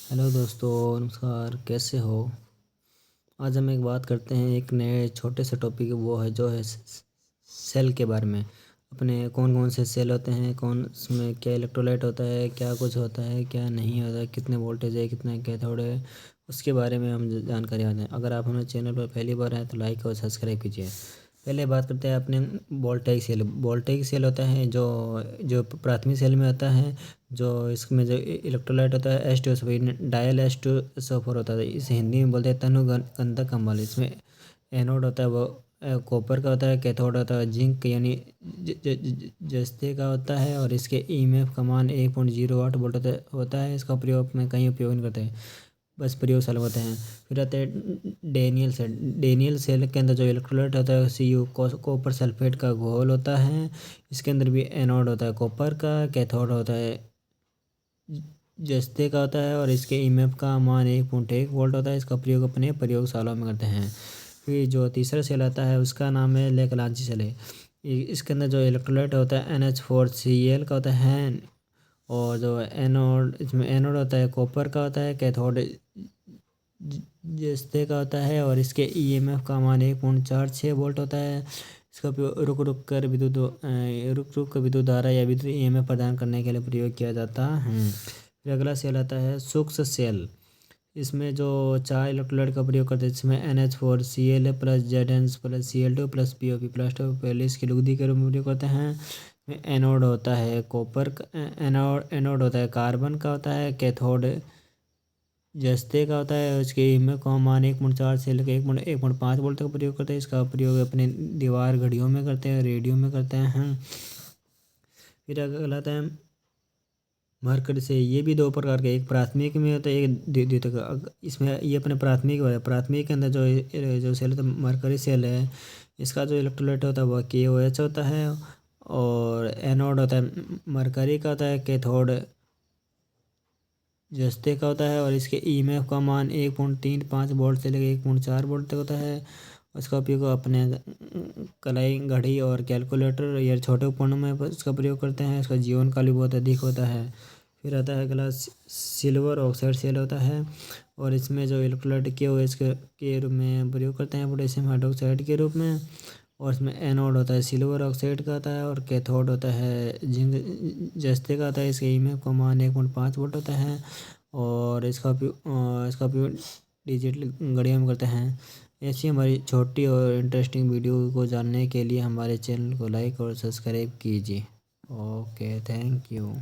Hello दोस्तों, नमस्कार। कैसे हो? आज हम एक बात करते हैं एक नए छोटे से टॉपिक, वो है जो है सेल के बारे में। अपने कौन कौन से सेल होते हैं, कौन उसमें क्या इलेक्ट्रोलाइट होता है, क्या कुछ होता है, क्या नहीं होता है, कितने वोल्टेज है, कितना कैथोड है, उसके बारे में हम जानकारी आते हैं। अगर आप हमारे चैनल पर पहली बार आए तो लाइक और सब्सक्राइब कीजिए। पहले बात करते हैं अपने वोल्टेज सेल। वोल्टेज सेल होता है जो जो प्राथमिक सेल में होता है। जो इसमें जो इलेक्ट्रोलाइट होता है H2SO4, डायल H2SO4 होता है। इसे हिंदी में बोलते हैं तनु गंधक कम्बल। इसमें एनोड होता है वो कॉपर का होता है, कैथोड होता है जिंक यानी जस्ते का होता है, और इसके ईएमएफ का मान 1.08 वोल्ट होता है। इसका प्रयोग में कहीं उपयोग नहीं करते हैं, बस प्रयोगशाला में होते हैं। फिर आते हैं डेनियल सेल। डेनियल सेल के अंदर जो इलेक्ट्रोलाइट होता है Cu कॉपर सल्फेट का घोल होता है। इसके अंदर भी एनोड होता है कॉपर का, कैथोड होता है जस्ते का होता है, और इसके ईएमएफ का मान 1.1 वोल्ट होता है। इसका प्रयोग अपने प्रयोगशालाओं में करते हैं। फिर जो तीसरा सेल आता है उसका नाम है लेकलांची सेल है। इसके अंदर जो इलेक्ट्रोलाइट होता है NH4Cl का होता है, और जो एनोड, इसमें एनोड होता है कॉपर का होता है, कैथोड जस्ते का होता है, और इसके ईएमएफ का मान 1.46 वोल्ट होता है। इसका उपयोग रुक रुक कर विद्युत धारा या विद्युत ईएमएफ प्रदान करने के लिए प्रयोग किया जाता है। फिर अगला सेल आता है सूक्ष्म सेल। इसमें जो चार इलेक्ट्रोलाइट का प्रयोग करते हैं, जिसमें NH4Cl plus ZN plus Cl2 plus POP plus पहले इसकी लुगदी के रूप में प्रयोग करते हैं। एनोड होता है कॉपर एनोड होता है कार्बन का होता है, कैथोड जस्ते का होता है। उसके ईएमएफ का मान 1.4 से लेकर 1.5 वोल्ट तक प्रयोग करते हैं। इसका प्रयोग अपने दीवार घड़ियों में करते हैं, रेडियो में करते हैं। फिर अगला आता है मरकरी से। ये भी दो प्रकार के, एक प्राथमिक में होता है, एक द्वितीयक। इसमें ये अपने प्राथमिक है। प्राथमिक के अंदर जो जो सेल होता है मरकरी सेल है, इसका जो इलेक्ट्रोलाइट होता है वह KOH होता है, और एनोड होता है मरकरी का होता है, कैथोड जस्ते का होता है, और इसके ईएमएफ का मान 1.35 वोल्ट से लेकर 1.4 वोल्ट तक होता है। उसका उपयोग अपने कलाई, घड़ी और कैलकुलेटर या छोटे उपकरणों में इसका प्रयोग करते हैं। इसका जीवन काल भी बहुत अधिक होता है। फिर आता है अगला सिल्वर ऑक्साइड सेल होता है, और इसमें जो इलेक्ट्रोलाइट KOH के रूप में प्रयोग करते हैं, पोटेशियम हाइड्रोक्साइड के रूप में। और इसमें एनोड होता है सिल्वर ऑक्साइड का होता है, और कैथोड होता है जिंक जस्ते का होता है। इसके ईएमएफ का मान 1.5 वोल्ट होता है, और इसका उपयोग डिजिटल घड़ियों में करते हैं। ऐसी हमारी छोटी और इंटरेस्टिंग वीडियो को जानने के लिए हमारे चैनल को लाइक और सब्सक्राइब कीजिए। Okay, thank you.